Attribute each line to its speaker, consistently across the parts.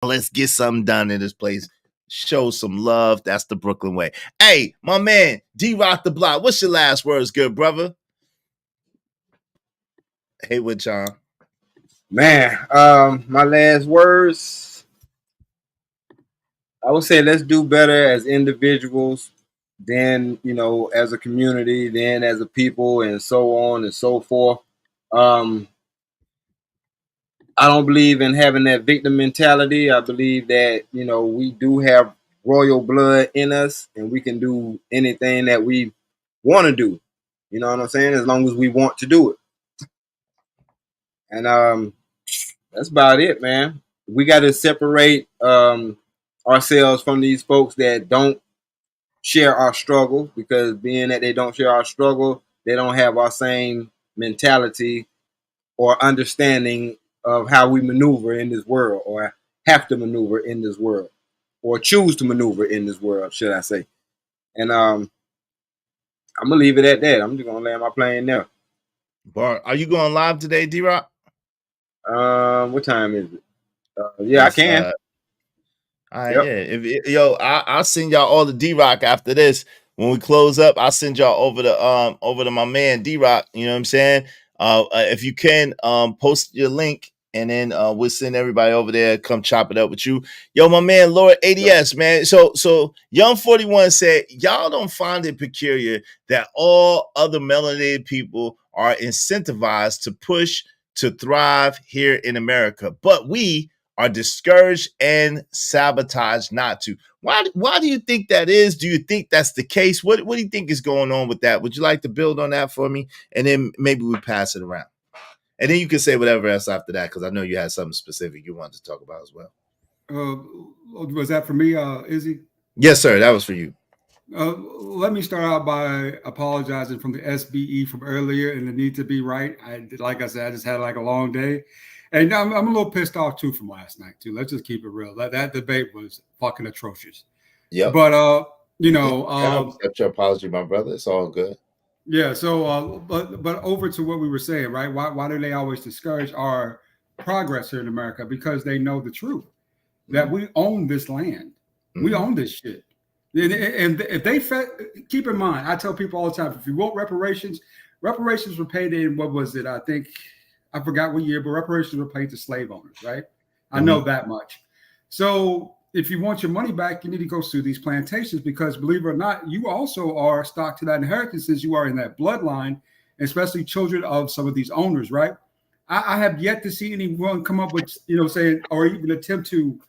Speaker 1: Let's get something done in this place. Show some love. That's the Brooklyn way. Hey, my man, D-Rock the Block. What's your last words, good brother? Hey, what y'all?
Speaker 2: Man, my last words, I would say let's do better as individuals, then, as a community, then as a people, and so on and so forth. I don't believe in having that victim mentality. I believe that, we do have royal blood in us and we can do anything that we want to do. You know what I'm saying? As long as we want to do it. And that's about it, man. We got to separate ourselves from these folks that don't share our struggle, because being that they don't share our struggle, they don't have our same mentality or understanding of how we maneuver in this world, or have to maneuver in this world, or choose to maneuver in this world, should I say. And I'm gonna leave it at that. I'm just gonna land my plane there.
Speaker 1: Bar, are you going live today, D-Rock?
Speaker 2: What time is it? Yeah, I can.
Speaker 1: All right, yep. Yeah. I'll send y'all all the D-Rock after this. When we close up, I'll send y'all over to my man D-Rock. You know what I'm saying? If you can, post your link, and then we'll send everybody over there, come chop it up with you. Yo, my man, Lord ADS, man. So Young 41 said, y'all don't find it peculiar that all other melanated people are incentivized to push to thrive here in America, but we are discouraged and sabotaged not to. Why do you think that is? Do you think that's the case? What do you think is going on with that? Would you like to build on that for me? And then maybe we pass it around. And then you can say whatever else after that, because I know you had something specific you wanted to talk about as well.
Speaker 3: Was that for me, Izzy?
Speaker 1: Yes, sir. That was for you.
Speaker 3: Let me start out by apologizing from the SBE from earlier and the need to be right. Like I said, I just had like a long day. And I'm a little pissed off, too, from last night, too. Let's just keep it real. That debate was fucking atrocious.
Speaker 1: Yeah.
Speaker 3: But,
Speaker 1: accept your apology, my brother. It's all good.
Speaker 3: Yeah. So, but over to what we were saying, right? Why do they always discourage our progress here in America? Because they know the truth, that we own this land. We own this shit. And if they keep in mind, I tell people all the time, if you want reparations were paid in, what was it? I think, I forgot what year, but reparations were paid to slave owners, right? I know that much. So if you want your money back, you need to go sue these plantations, because believe it or not, you also are stuck to that inheritance, since you are in that bloodline, especially children of some of these owners, right? I have yet to see anyone come up with, saying, or even attempt to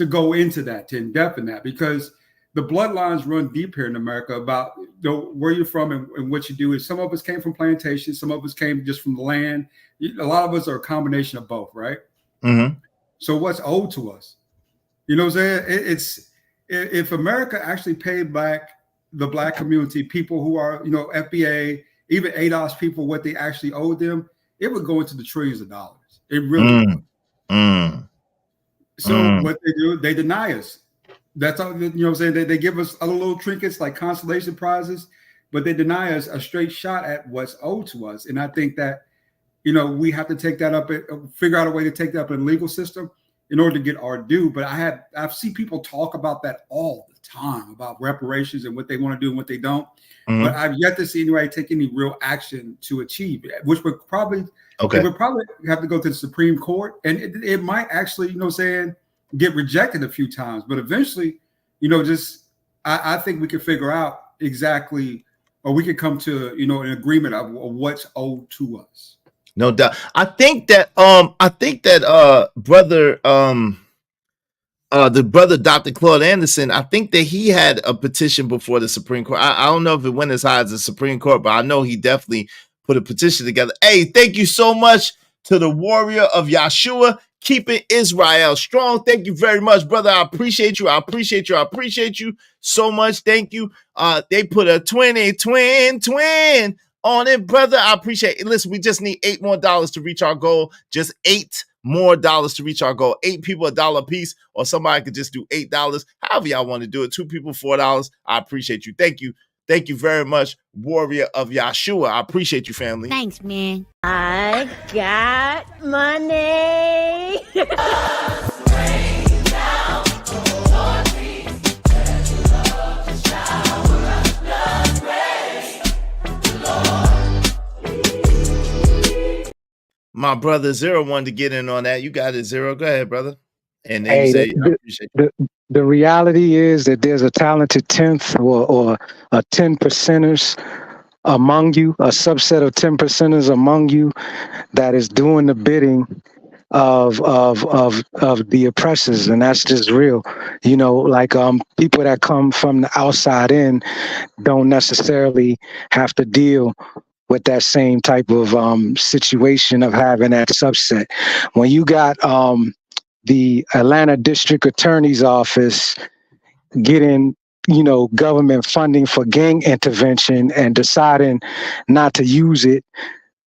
Speaker 3: go into that, to indefinite that, because the bloodlines run deep here in America about where you're from and what you do. Is some of us came from plantations, some of us came just from the land. A lot of us are a combination of both, right?
Speaker 1: Mm-hmm.
Speaker 3: So what's owed to us? You know what I'm saying? It's if America actually paid back the Black community, people who are, FBA, even ADOS people, what they actually owed them, it would go into the trillions of dollars. It really would. So what they do, they deny us. That's all, what I'm saying? They give us other little trinkets like consolation prizes, but they deny us a straight shot at what's owed to us. And I think that, we have to take that up, figure out a way to take that up in the legal system in order to get our due. But I've seen people talk about that all the time, about reparations and what they want to do and what they don't. But I've yet to see anybody take any real action to achieve it, which would probably, it would probably have to go to the Supreme Court. And it might actually, get rejected a few times, but eventually, I think we can figure out exactly, or we could come to, an agreement of what's owed to us.
Speaker 1: No doubt. I think that brother, the brother Dr. Claude Anderson, I think that he had a petition before the Supreme Court. I don't know if it went as high as the Supreme Court, but I know he definitely put a petition together. Hey, thank you so much to the warrior of Yahshua, keeping Israel strong. Thank you very much, brother. I appreciate you. I appreciate you so much. Thank you. They put a twin on it, brother. I appreciate it. Listen, we just need $8 more to reach our goal. Just $8 more to reach our goal. 8 people $1 a piece, or somebody could just do $8. However y'all want to do it. 2 people $4. I appreciate you. Thank you. Thank you very much, warrior of Yahshua. I appreciate you, family.
Speaker 4: Thanks, man. I got money.
Speaker 1: my brother Zero wanted to get in on that. You got it, Zero. Go ahead, brother. And then you
Speaker 4: Hey,
Speaker 1: say, I appreciate
Speaker 4: the reality is that there's a talented tenth or a 10%ers among you, a subset of 10%ers among you that is doing the bidding of the oppressors, and that's just real. You know, like people that come from the outside in don't necessarily have to deal with that same type of situation of having that subset. When you got the Atlanta District Attorney's Office getting, you know, government funding for gang intervention and deciding not to use it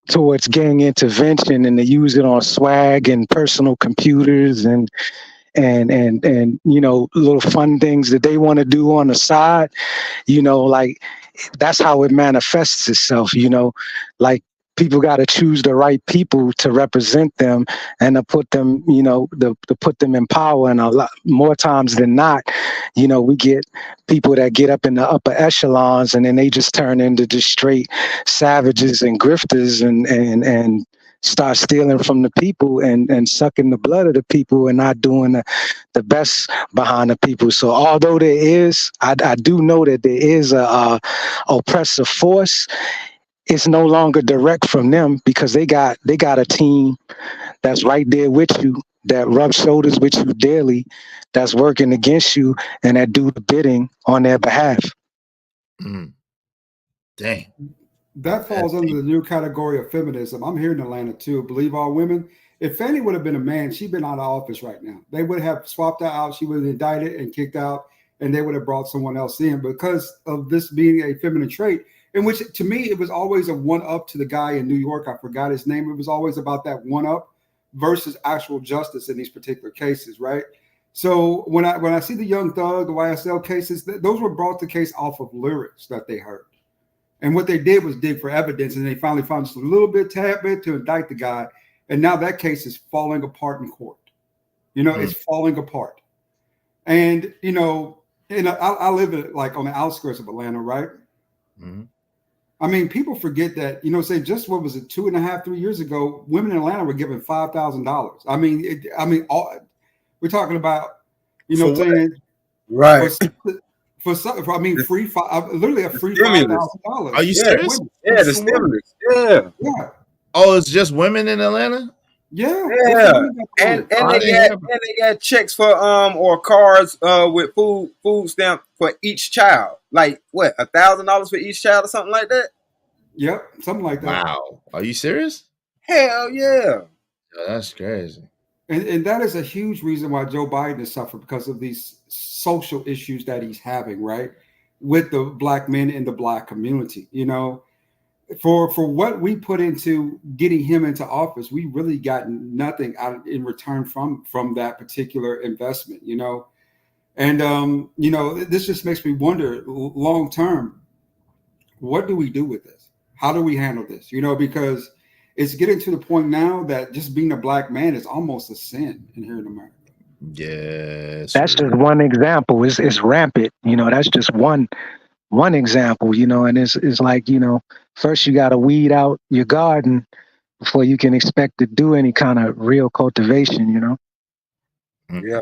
Speaker 4: towards gang intervention and to use it on swag and personal computers and you know, little fun things that they want to do on the side, you know, like that's how it manifests itself, you know, like people got to choose the right people to represent them and to put them, you know, to put them in power. And a lot more times than not, you know, we get people that get up in the upper echelons and then they just turn into just straight savages and grifters and start stealing from the people and sucking the blood of the people and not doing the best behind the people. So although there is, I do know that there is a oppressive force. It's no longer direct from them because they got a team that's right there with you, that rubs shoulders with you daily, that's working against you, and that do the bidding on their behalf.
Speaker 1: Dang.
Speaker 3: That falls under the new category of feminism. I'm here in Atlanta too. Believe all women. If Fannie would have been a man, she'd been out of office right now. They would have swapped her out. She would have indicted and kicked out, and they would have brought someone else in because of this being a feminine trait. In which, to me, it was always a one-up to the guy in New York. I forgot his name. It was always about that one-up versus actual justice in these particular cases, right? So when I see the Young Thug, the YSL cases, those were brought the case off of lyrics that they heard. And what they did was dig for evidence, and they finally found just a little bit, tad bit to indict the guy. And now that case is falling apart in court. You know, it's falling apart. And, you know, I live like on the outskirts of Atlanta, right?
Speaker 1: Mm-hmm.
Speaker 3: I mean, people forget that, you know, say just what was it, 2.5, 3 years ago, women in Atlanta were given $5,000. I mean, we're talking about, you know, saying
Speaker 2: right.
Speaker 3: I mean, literally a free $5,000.
Speaker 1: Are you serious?
Speaker 2: Yeah, the stimulus. Yeah.
Speaker 3: Yeah.
Speaker 1: Oh, it's just women in Atlanta?
Speaker 3: Yeah.
Speaker 2: And they got checks for or cards with food stamp for each child. Like what, $1,000 for each child or something like that?
Speaker 3: Yep, something like that.
Speaker 1: Wow. Are you serious?
Speaker 2: Hell yeah.
Speaker 1: Oh, that's crazy.
Speaker 3: And that is a huge reason why Joe Biden is suffering, because of these social issues that he's having, right? With the black men in the black community. You know, for what we put into getting him into office, we really got nothing out in return from that particular investment, you know. And you know, this just makes me wonder long term, what do we do with this? How do we handle this? You know, because it's getting to the point now that just being a black man is almost a sin in here in America.
Speaker 1: Yes.
Speaker 4: That's just one example. It's rampant. You know, that's just one example, you know, and it's like, you know, first you got to weed out your garden before you can expect to do any kind of real cultivation, you know?
Speaker 2: Yeah,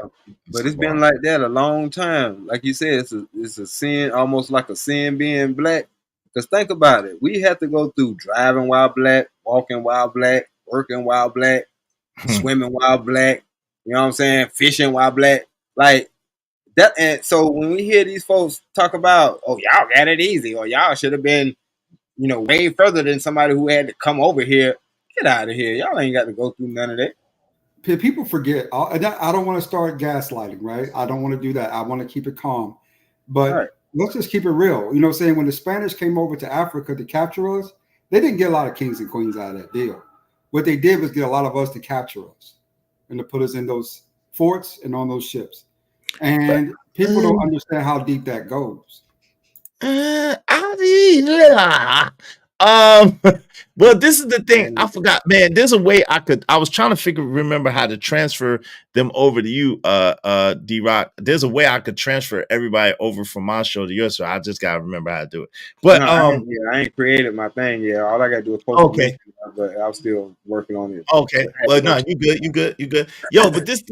Speaker 2: but it's been like that a long time. Like you said, it's a sin, almost like a sin being black. Because think about it. We have to go through driving while black, walking while black, working while black, swimming while black, you know what I'm saying? Fishing while black. Like that. And so when we hear these folks talk about, oh, y'all got it easy, or y'all should have been, you know, way further than somebody who had to come over here. Get out of here. Y'all ain't got to go through none of that.
Speaker 3: People forget. I don't want to start gaslighting, right? I don't want to do that. I want to keep it calm. But let's just keep it real. You know what I'm saying? When the Spanish came over to Africa to capture us, they didn't get a lot of kings and queens out of that deal. What they did was get a lot of us to capture us and to put us in those forts and on those ships. And people don't understand how deep that goes.
Speaker 1: well, this is the thing. I
Speaker 2: And
Speaker 1: forgot, man. There's a way I was trying to remember how to transfer them over to you, D Rock. There's a way I could transfer everybody over from my show to yours, so I just gotta remember how to do it. But
Speaker 2: no, I ain't created my thing yet. All I gotta do is post the
Speaker 1: okay,
Speaker 2: link, but I'm still working on it.
Speaker 1: okay.
Speaker 2: I had
Speaker 1: Well,
Speaker 2: to
Speaker 1: no,
Speaker 2: go.
Speaker 1: you good. Yo, but this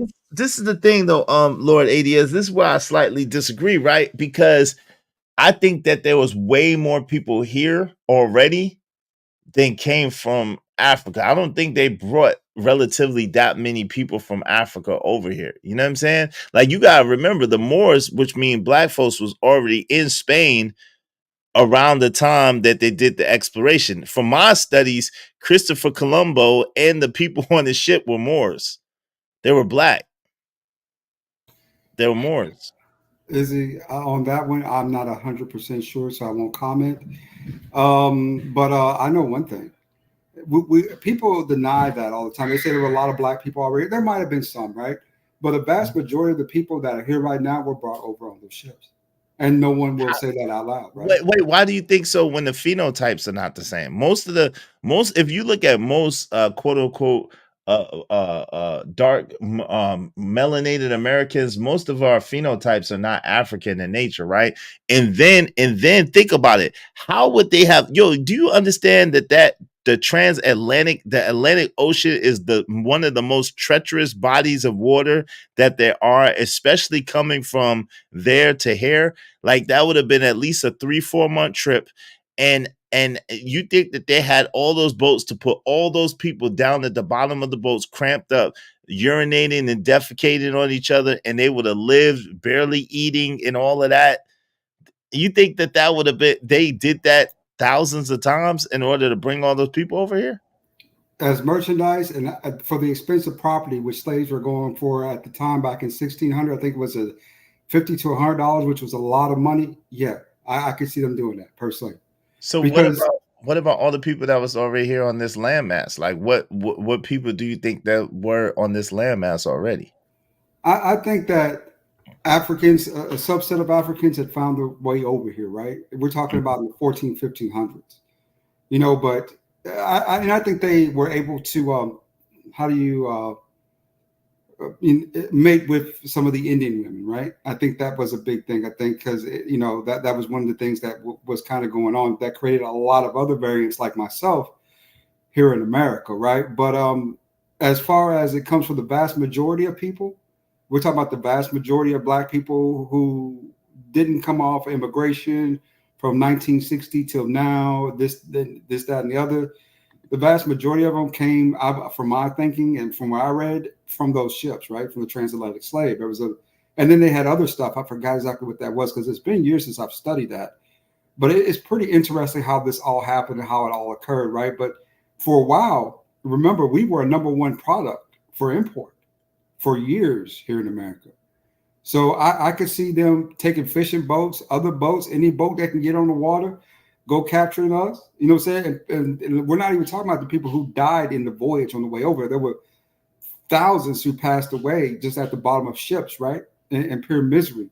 Speaker 1: is the thing though, Lord ADS. This is where I slightly disagree, right? Because I think that there was way more people here already than came from Africa. I don't think they brought relatively that many people from Africa over here. You know what I'm saying? Like you gotta remember the Moors, which mean black folks, was already in Spain around the time that they did the exploration. From my studies, Christopher Colombo and the people on the ship were Moors. They were black. They were Moors.
Speaker 3: Is he on that one? I'm not 100% sure, so I won't comment. But I know one thing. People deny that all the time. They say there were a lot of black people already. There might have been some, right? But the vast majority of the people that are here right now were brought over on those ships, and no one will say that out loud, right?
Speaker 1: Wait, why do you think so when the phenotypes are not the same? Most if you look at most quote unquote dark melanated Americans, most of our phenotypes are not African in nature, right? And then think about it. How would they have do you understand that the Atlantic Ocean is the one of the most treacherous bodies of water that there are, especially coming from there to here? Like that would have been at least a 3-4 month trip. And you think that they had all those boats to put all those people down at the bottom of the boats, cramped up, urinating and defecating on each other, and they would have lived barely eating and all of that? You think that that would have been, they did that thousands of times in order to bring all those people over here?
Speaker 3: As merchandise and for the expensive property which slaves were going for at the time back in 1600, I think it was a $50 to $100, which was a lot of money. Yeah, I could see them doing that personally
Speaker 1: So
Speaker 3: because
Speaker 1: what about all the people that was already here on this landmass? Like what people do you think that were on this landmass already?
Speaker 3: I think that Africans, a subset of Africans, had found their way over here. Right, we're talking about in the 14, 1500s. But I think they were able to how do you mate with some of the Indian women, right? I think that was a big thing. I think because that was one of the things that was kind of going on that created a lot of other variants like myself here in America, right? But as far as it comes from the vast majority of people, we're talking about the vast majority of black people who didn't come off immigration from 1960 till now. This, that, and the other. The vast majority of them came out, from my thinking and from what I read, from those ships, right? From the transatlantic slave. And then they had other stuff. I forgot exactly what that was because it's been years since I've studied that. But it's pretty interesting how this all happened and how it all occurred, right? But for a while, remember, we were a number one product for import for years here in America. So I could see them taking fishing boats, other boats, any boat that can get on the water, go capturing us. You know what I'm saying? And we're not even talking about the people who died in the voyage on the way over. There were thousands who passed away just at the bottom of ships, right? In pure misery.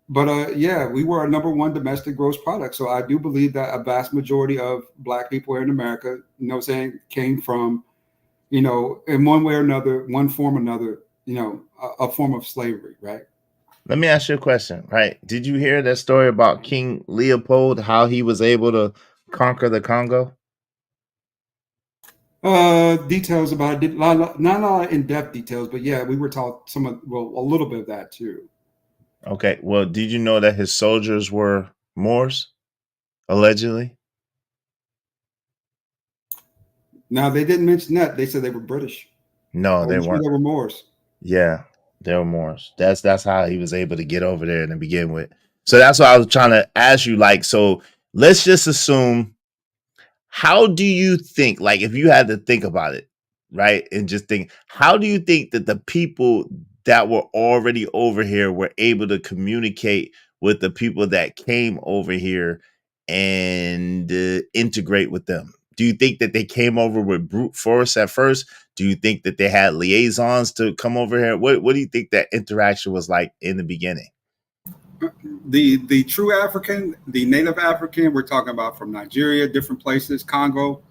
Speaker 3: But yeah, we were our number one domestic gross product. So I do believe that a vast majority of black people here in America, came from, in one way or another, one form or another, a form of slavery, right?
Speaker 1: Let me ask you a question, right? Did you hear that story about King Leopold, how he was able to conquer the Congo?
Speaker 3: Details about it, not a lot of in-depth details, but yeah, we were taught a little bit of that too.
Speaker 1: Okay. Well, did you know that his soldiers were Moors, allegedly?
Speaker 3: Now they didn't mention that. They said they were British.
Speaker 1: No,
Speaker 3: Are
Speaker 1: they
Speaker 3: you sure
Speaker 1: weren't.
Speaker 3: they were Moors?
Speaker 1: Yeah, they were Moors. That's how he was able to get over there to begin with. So that's why I was trying to ask you, like, so let's just assume, how do you think, like, if you had to think about it, right, and just think, how do you think that the people that were already over here were able to communicate with the people that came over here and integrate with them? Do you think that they came over with brute force at first? Do you think that they had liaisons to come over here? What do you think that interaction was like in the beginning?
Speaker 3: The true African, the native African, we're talking about from Nigeria, different places, Congo.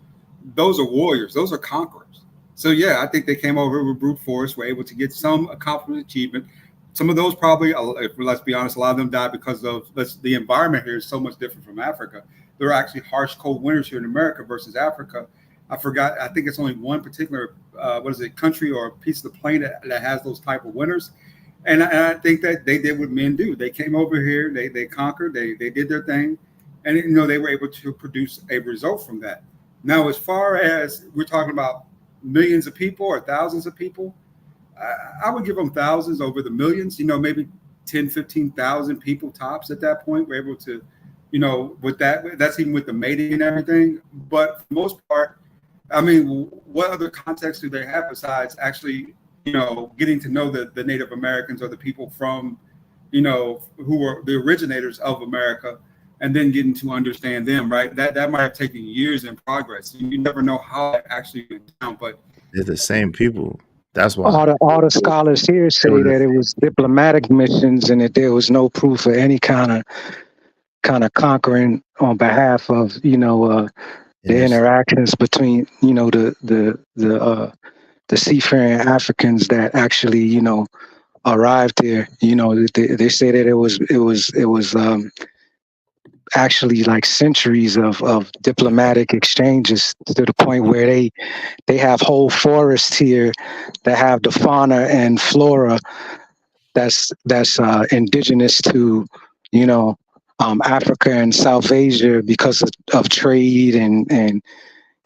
Speaker 3: Those are warriors. Those are conquerors. So yeah, I think they came over with brute force, were able to get some accomplishment achievement. Some of those probably, if, let's be honest, a lot of them died because of the environment here is so much different from Africa. There are actually harsh, cold winters here in America versus Africa. I forgot. I think it's only one particular, what is it, country or piece of the planet that has those type of winters. And I think that they did what men do. They came over here, they conquered, they did their thing, and they were able to produce a result from that. Now, as far as we're talking about millions of people or thousands of people, I would give them thousands over the millions. Maybe 10, 15,000 people tops at that point. We're able to, with that's even with the mating and everything. But for the most part, I mean, what other context do they have besides actually, getting to know the Native Americans or the people from, who were the originators of America, and then getting to understand them, right? That might have taken years in progress. You never know how it actually went down, but
Speaker 1: They're the same people. That's why.
Speaker 4: All the scholars here
Speaker 1: They
Speaker 4: say
Speaker 1: were the
Speaker 4: that it was diplomatic missions and that there was no proof of any kind of conquering on behalf of the
Speaker 1: innocent.
Speaker 4: interactions between the seafaring Africans that actually arrived here. They say that it was actually like centuries of diplomatic exchanges to the point where they have whole forests here that have the fauna and flora that's indigenous to you know Africa and South Asia because of trade and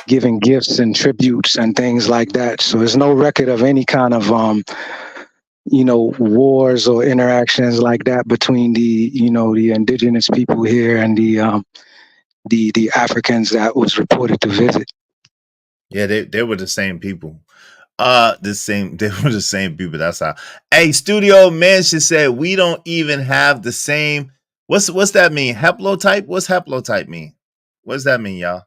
Speaker 4: giving gifts and tributes and things like that. So there's no record of any kind of wars or interactions like that between the indigenous people here and the Africans that was reported to visit.
Speaker 1: Yeah, they were the same people. They were the same people. That's how. Hey, Studio Mansion said we don't even have the same. What's that mean? Haplotype? What's haplotype mean? What does that mean, y'all?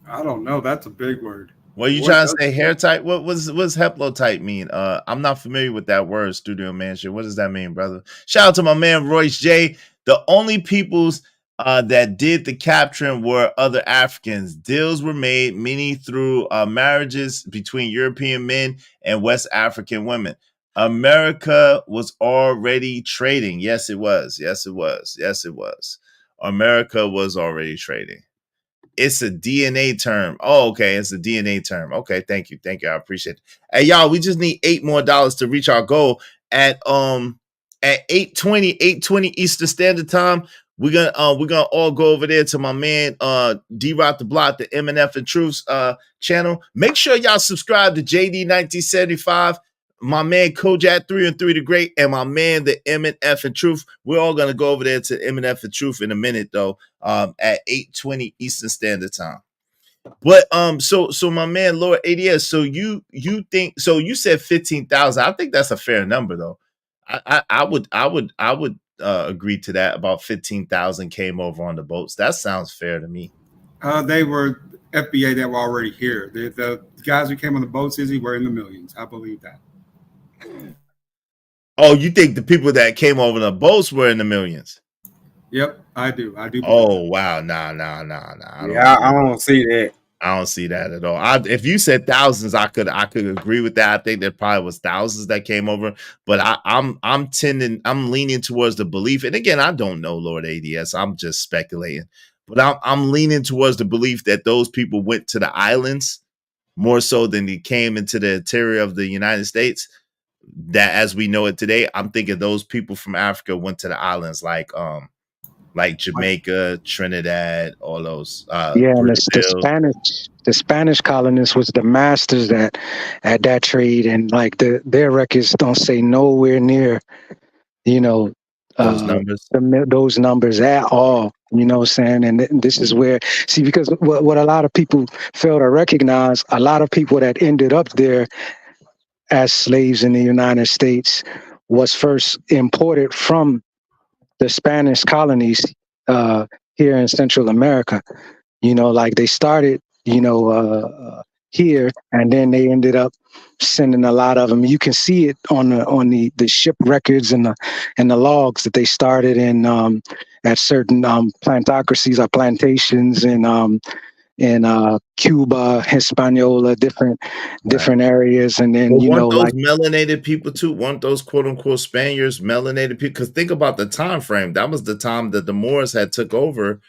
Speaker 3: I don't know. That's a big word.
Speaker 1: What you
Speaker 3: What
Speaker 1: trying to
Speaker 3: does
Speaker 1: say? Hair type? What's haplotype mean? I'm not familiar with that word, Studio Mansion. What does that mean, brother? Shout out to my man Royce J. The only peoples that did the capturing were other Africans. Deals were made, many through marriages between European men and West African women. America was already trading. Yes, it was. Yes, it was. Yes, it was. America was already trading. It's a DNA term. Oh, okay. It's a DNA term. Okay, thank you. Thank you. I appreciate it. Hey, y'all, we just need $8 more to reach our goal at 8:20 Eastern Standard Time. We're gonna all go over there to my man D Rock the Block, the MNF and Truths channel. Make sure y'all subscribe to JD 1975. My man Kojak 3 and 3 the Great, and my man the MNF and Truth. We're all gonna go over there to MNF and Truth in a minute though. At 8:20 Eastern Standard Time. But so my man Lord ADS, so you think so you said 15,000. I think that's a fair number though. I would agree to that. About 15,000 came over on the boats. That sounds fair to me.
Speaker 3: they were FBA that were already here. The guys who came on the boats, Izzy, were in the millions. I believe that.
Speaker 1: Oh, you think the people that came over the boats were in the millions?
Speaker 3: Yep, I do. I do.
Speaker 1: Oh wow, nah.
Speaker 2: I don't see that.
Speaker 1: I don't see that at all. If you said thousands, I could agree with that. I think there probably was thousands that came over, but I'm leaning towards the belief. And again, I don't know, Lord ADS. I'm just speculating, but I'm leaning towards the belief that those people went to the islands more so than they came into the interior of the United States. That, as we know it today, I'm thinking those people from Africa went to the islands like Jamaica, Trinidad, all those.
Speaker 4: Yeah, and
Speaker 1: Brazil.
Speaker 4: the Spanish colonists was the masters at that trade, and like their records don't say nowhere near,
Speaker 1: Those numbers.
Speaker 4: those numbers at all. You know what I'm saying? And this is where, see, because what a lot of people fail to recognize, a lot of people that ended up there as slaves in the United States was first imported from the Spanish colonies here in Central America. Like they started, here, and then they ended up sending a lot of them. You can see it on the ship records and the logs that they started in at certain plantocracies or plantations in Cuba, Hispaniola, different areas, and then
Speaker 1: But weren't those
Speaker 4: like
Speaker 1: melanated people too? Weren't those quote unquote Spaniards melanated people? Because think about the time frame. That was the time that the Moors had took over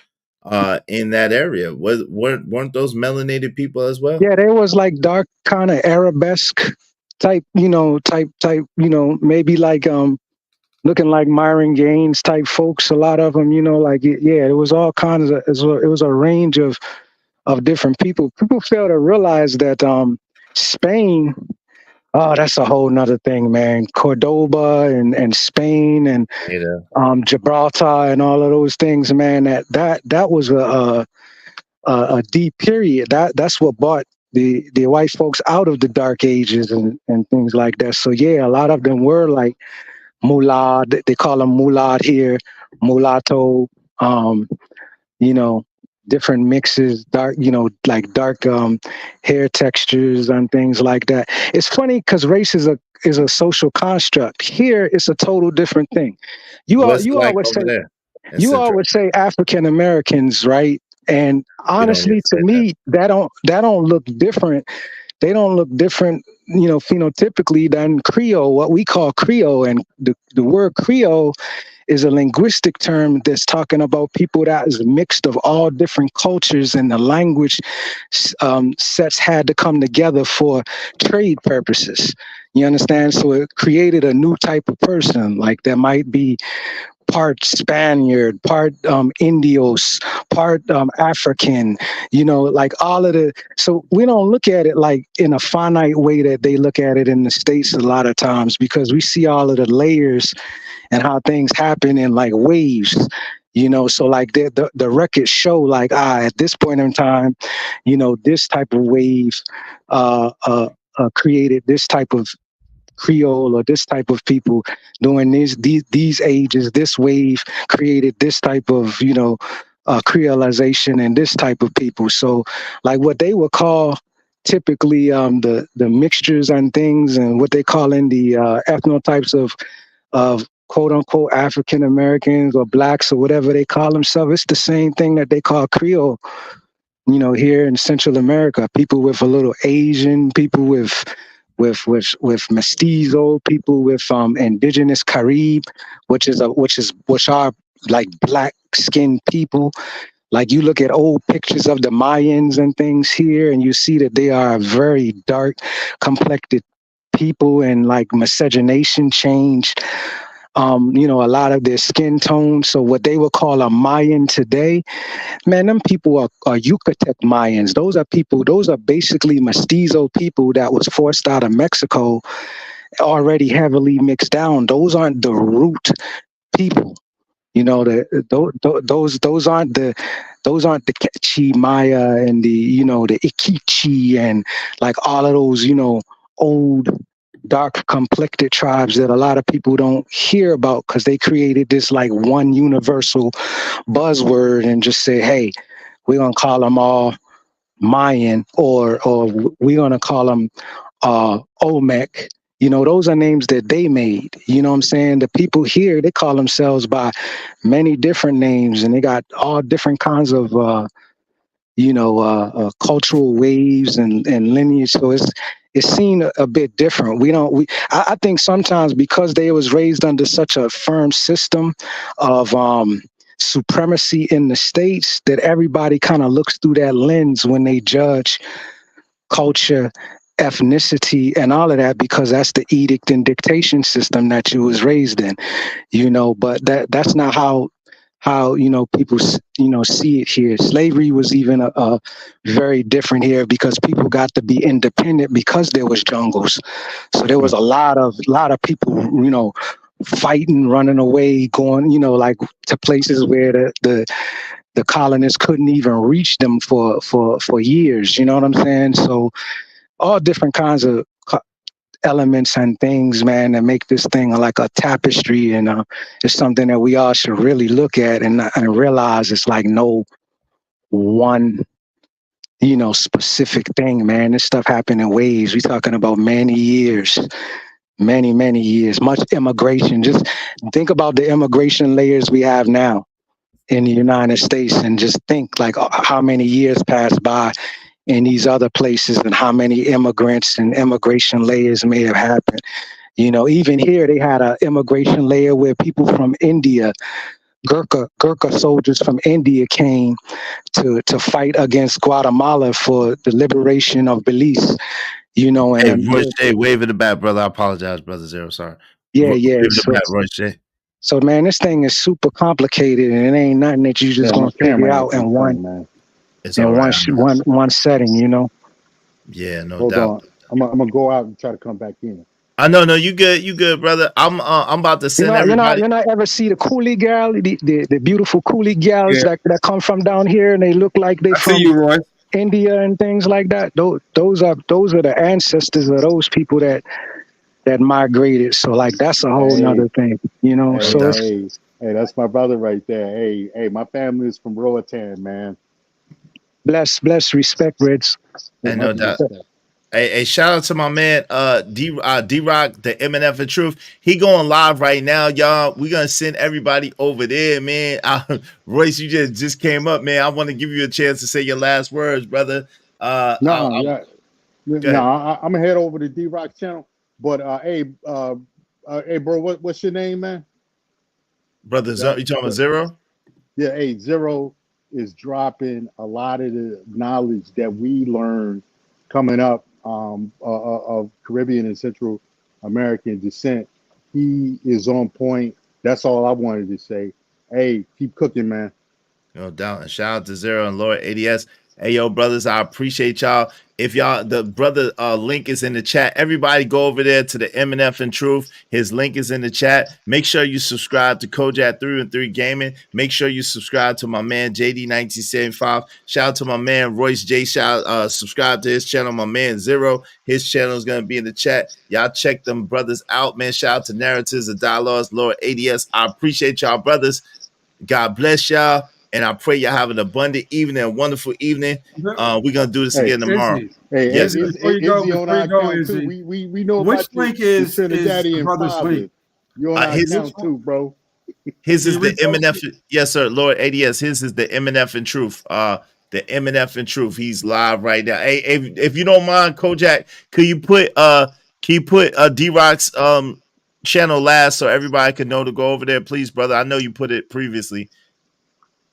Speaker 1: in that area. Weren't those melanated people as well?
Speaker 4: yeah, they was like dark kind of Arabesque type, maybe like looking like Myron Gaines type folks. A lot of them, like yeah, it was all kinds of. It was a range of different people. People fail to realize that Spain. Oh, that's a whole nother thing, man. Cordoba and Spain and
Speaker 1: Yeah.
Speaker 4: Gibraltar and all of those things, man. That was a deep period. That's what brought the white folks out of the dark ages and things like that. So yeah, a lot of them were like mullah. They call them mullah here, mulatto. You know, different mixes, dark, like dark hair textures and things like that. It's funny because race is a social construct. Here, it's a total different thing.
Speaker 1: What's it
Speaker 4: You
Speaker 1: like
Speaker 4: always say
Speaker 1: over there in
Speaker 4: you
Speaker 1: Central?
Speaker 4: always say African Americans, right? And
Speaker 1: You don't even
Speaker 4: honestly, to
Speaker 1: say that.
Speaker 4: me, that don't look different. They don't look different, phenotypically than Creole, what we call Creole. And the word Creole is a linguistic term that's talking about people that is mixed of all different cultures, and the language sets had to come together for trade purposes. You understand? So it created a new type of person, like there might be part Spaniard, part Indios, part African, like all of the. So we don't look at it like in a finite way that they look at it in the States a lot of times, because we see all of the layers and how things happen in like waves. So like the records show like at this point in time, this type of wave created this type of Creole or this type of people during these ages. This wave created this type of creolization and this type of people. So like what they would call typically the mixtures and things, and what they call in the ethnotypes of quote unquote African Americans or blacks or whatever they call themselves, it's the same thing that they call Creole. Here in Central America, people with a little Asian, people with mestizo, people with indigenous Carib, which are like black skinned people. Like you look at old pictures of the Mayans and things here, and you see that they are very dark complected people, and like miscegenation changed a lot of their skin tone. So what they would call a Mayan today, man, them people are Yucatec Mayans. Those are basically mestizo people that was forced out of Mexico, already heavily mixed down. Those aren't the root people. Those aren't the Quechua Maya and the Iquiche and like all of those old dark complected tribes that a lot of people don't hear about, because they created this like one universal buzzword and just say, hey, we're gonna call them all Mayan, or we're gonna call them Olmec. Those are names that they made. You know what I'm saying? The people here, they call themselves by many different names, and they got all different kinds of cultural waves and lineage. So it's seen a bit different. I think sometimes because they was raised under such a firm system of supremacy in the States, that everybody kind of looks through that lens when they judge culture, ethnicity, and all of that, because that's the edict and dictation system that you was raised in. But that's not how people see it here. Slavery was even a very different here, because people got to be independent because there was jungles. So there was a lot of people fighting, running away, going like to places where the colonists couldn't even reach them for years. You know what I'm saying? So all different kinds of elements and things, man, that make this thing like a tapestry, and it's something that we all should really look at and realize it's like no one, specific thing, man. This stuff happened in waves. We're talking about many years, many years, much immigration. Just think about the immigration layers we have now in the United States, and just think like how many years passed by in these other places and how many immigrants and immigration layers may have happened. Even here, they had an immigration layer where people from India, Gurkha soldiers from India came to fight against Guatemala for the liberation of Belize. And
Speaker 1: Hey, Roy Shea, wave in the back, brother. I apologize, brother Zero. Sorry.
Speaker 4: yeah.
Speaker 1: Wave in the
Speaker 4: So,
Speaker 1: back, Roy Shea.
Speaker 4: so man, this thing is super complicated, and it ain't nothing that you just gonna figure out in one one setting.
Speaker 1: Yeah, no
Speaker 5: Hold
Speaker 1: doubt.
Speaker 5: on. I'm gonna go out and try to come back in.
Speaker 1: I know, no, you good, brother. I'm about to send everybody.
Speaker 4: You not ever see the coolie girl, the beautiful coolie girls that come from down here, and they look like they from India and things like that. Those are the ancestors of those people that migrated. So like that's a whole nother thing, So
Speaker 5: hey, that's my brother right there. Hey, my family is from Roatan, man.
Speaker 4: Bless, respect, Reds.
Speaker 1: And no doubt. Hey, shout out to my man D-Rock, the MNF and Truth. He going live right now, y'all. We're gonna send everybody over there, man. Royce, you just came up, man. I want to give you a chance to say your last words, brother.
Speaker 5: I'm gonna head over to D-Rock's channel. But hey, bro, what's your name, man?
Speaker 1: Brother, you talking about Zero?
Speaker 5: Yeah, hey, Zero is dropping a lot of the knowledge that we learned coming up of Caribbean and Central American descent. He is on point. That's all I wanted to say. Hey, keep cooking, man.
Speaker 1: No doubt. And shout out to Zero and Lord ADS. Hey, yo, brothers, I appreciate y'all. If y'all, the brother link is in the chat. Everybody go over there to the MNF and Truth. His link is in the chat. Make sure you subscribe to Kojak 3 and 3 Gaming. Make sure you subscribe to my man JD1975. Shout out to my man Royce J. Subscribe to his channel. My man Zero. His channel is gonna be in the chat. Y'all check them brothers out, man. Shout out to Narratives of Dialogues, Lord ADS. I appreciate y'all, brothers. God bless y'all. And I pray y'all have an abundant evening, a wonderful evening. We're gonna do this again tomorrow.
Speaker 3: Yes, before you go,
Speaker 5: we know
Speaker 3: which link is
Speaker 5: Daddy and
Speaker 3: brother's
Speaker 5: father.
Speaker 3: link?
Speaker 5: You're on our account too, bro.
Speaker 1: His is the MNF. Yes, sir, Lord ADS. His is the MNF and Truth. The MNF and Truth. He's live right now. Hey, if you don't mind, Kojak, could you put D-Rock's channel last so everybody can know to go over there, please, brother? I know you put it previously.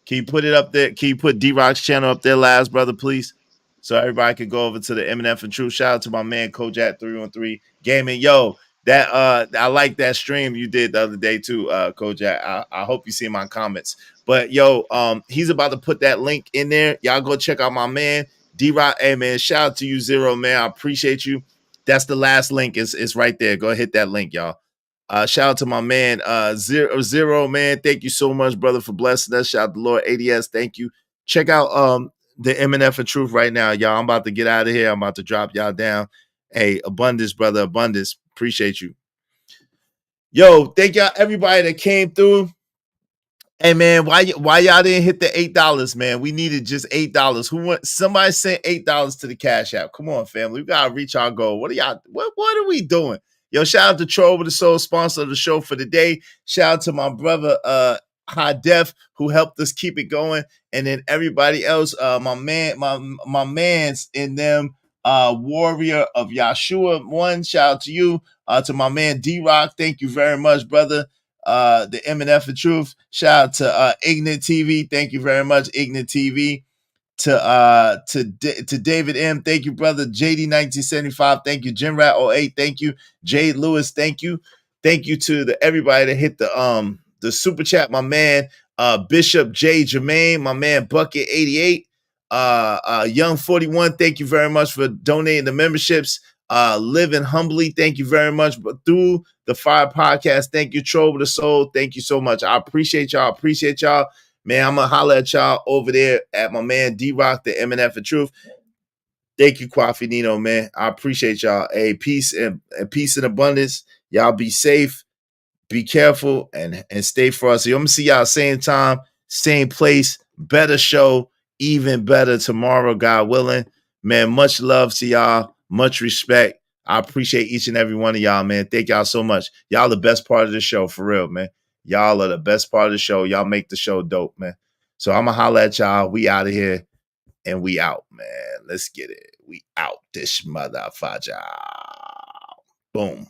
Speaker 1: Can you put it up there? Can you put D-Rock's channel up there last, brother, please? So everybody can go over to the MNF and Truth. Shout out to my man Kojak 313 Gaming. Yo, that I like that stream you did the other day too, Kojak. I hope you see my comments. But yo, he's about to put that link in there. Y'all go check out my man D-Rock. Hey man, shout out to you, Zero, man. I appreciate you. That's the last link. It's right there. Go hit that link, y'all. Shout out to my man Zero, man. Thank you so much, brother, for blessing us. Shout out to Lord ADS. Thank you. Check out the MNF and Truth right now, y'all. I'm about to get out of here. I'm about to drop y'all down. Hey, abundance, brother, abundance. Appreciate you. Yo, thank y'all, everybody that came through. Hey man, why y'all didn't hit the $8, man? We needed just $8. Somebody sent $8 to the Cash App. Come on, family. We gotta reach our goal. What are we doing? Yo, shout out to Troll with the Soul, sponsor of the show for the day. Shout out to my brother High Def, who helped us keep it going. And then everybody else, my man's in them, Warrior of Yahshua. One, shout out to you. To my man D-Rock, thank you very much, brother. The MNF and Truth. Shout out to Ignite TV. Thank you very much, Ignite TV. To David M. Thank you, brother. JD1975. Thank you. Jim Rat 08. Thank you. Jade Lewis. Thank you. Thank you to everybody that hit the super chat. My man Bishop J. Jermaine. My man Bucket 88. Young 41. Thank you very much for donating the memberships. Living Humbly. Thank you very much. But through the Fire Podcast, thank you, Troll with the Soul. Thank you so much. I appreciate y'all. Man, I'm going to holler at y'all over there at my man D-Rock, the MNF and Truth. Thank you, Kwafi Nino, man. I appreciate y'all. Hey, peace and abundance. Y'all be safe, be careful, and stay frosty. I'm going to see y'all same time, same place, better show, even better tomorrow, God willing. Man, much love to y'all. Much respect. I appreciate each and every one of y'all, man. Thank y'all so much. Y'all the best part of the show, for real, man. Y'all are the best part of the show. Y'all make the show dope, man. So I'm going to holler at y'all. We out of here, and we out, man. Let's get it. We out this motherfucker. Boom.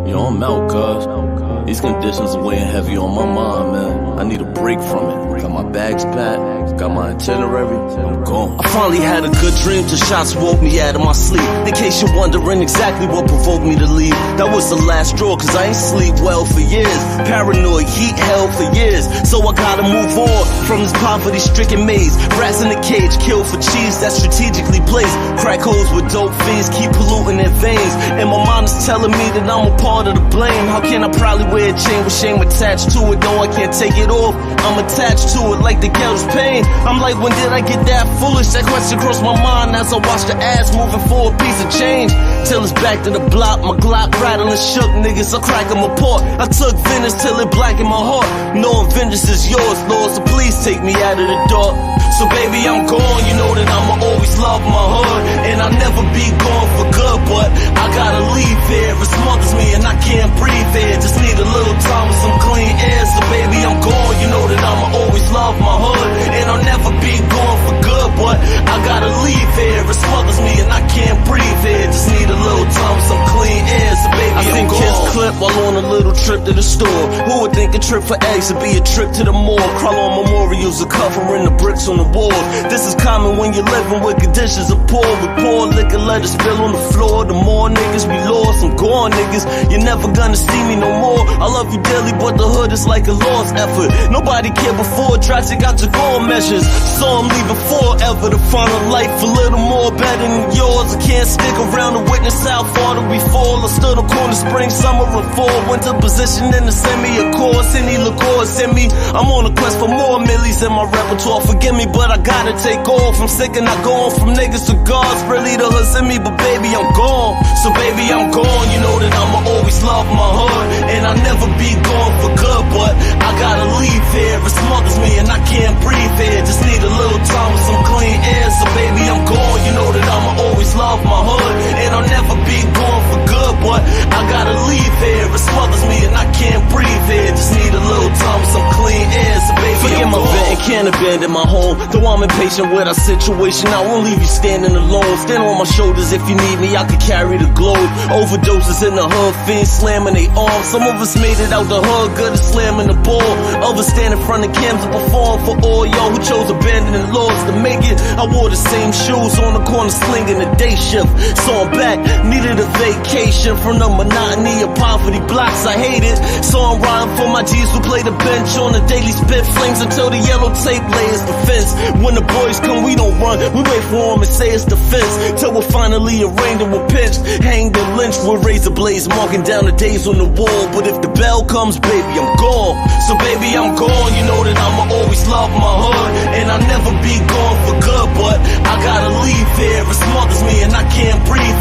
Speaker 6: Yo, I'm out, cuz. These conditions are weighing heavy on my mind, man. I need a break from it. Got my bags packed, got my itinerary, I'm gone. I finally had a good dream till shots woke me out of my sleep. In case you're wondering exactly what provoked me to leave, that was the last straw, cause I ain't sleep well for years. Paranoid, heat hell for years. So I gotta move on from this poverty-stricken maze. Rats in a cage, killed for cheese that's strategically placed. Crack holes with dope fiends, keep polluting their veins. And my mind is telling me that I'm a part of the blame. How can I proudly wear a chain with shame attached to it? No, I can't take it off, I'm attached to it like the ghetto's pain. I'm like, when did I get that foolish? That question crossed my mind as I watched the ass moving for a piece of change. Till it's back to the block, my Glock rattling shook niggas, I crack them apart. I took vengeance till it blackened my heart. Knowing vengeance is yours, Lord, so please take me out of the dark. So baby, I'm gone, you know that I'ma always love my hood. And I'll never be gone for good, but I gotta leave here. It smothers me and I can't breathe here. Just need a little time with some clean air. So baby, I'm gone, you know that I'ma always love my hood. And I'll never be gone for good, but I gotta leave here. It smothers me and I can't breathe here. Just need a little time with some clean air. So baby, I think kids clip while on a little trip to the store. Who would think a trip for eggs would be a trip to the mall? Crawl on memorials are covering the bricks on the wall. This is common when you're living with conditions of poor. With poor liquor, let it spill on the floor. The more niggas we lost, I'm gone, niggas. You're never gonna see me no more. I love you dearly, but the hood is like a lost effort. Nobody cared before, drastic got to go measures. So I'm leaving forever to find a life a little more better than yours. I can't stick around to witness how far that we fall. I stood on corner, spring, summer, and fall. Went to position in the semi, of course. Any liqueur send me. I'm on a quest for more millies in my repertoire. Forgive me, but I gotta take off. I'm sick and not going from niggas to gods. Really the hood send me, but baby, I'm gone. So baby, I'm gone. You know that I'ma always love my hood. And I'll never be gone for good, but I gotta leave here. It smothers me and I can't breathe here. Just need a little time with some clean air. So baby, I'm gone. You know that I'ma always love my hood. And I'll never be gone for good, but I gotta leave here. It smothers me and I can't breathe here. Just need a little time with some clean air. So baby, forget my vent and can't abandon my home. Though I'm impatient with our situation, I won't leave you standing alone. Stand on my shoulders if you need me, I could carry the globe. Overdoses in the hood, fiends slamming they arms. Some of us made it out the hood, good at slamming the ball. Others stand in front of cams and perform for all y'all who chose abandoning laws to make it. I wore the same shoes on the corner slinging the day shift. So I'm back, needed a vacation from the monotony of poverty blocks. I hate it, so I'm riding for my G's who play the bench on the daily spit flames until the yellow tape layers the fence. When the boys come, we don't run, we wait for them and say it's the fence. Till we're finally arraigned and we're pinched, hanged and lynched with razor blades, marking down the days on the wall. But if the bell comes, baby, I'm gone. So baby, I'm gone. You know that I'ma always love my hood, and I'll never be gone for good, but I gotta leave here. It smothers me and I can't breathe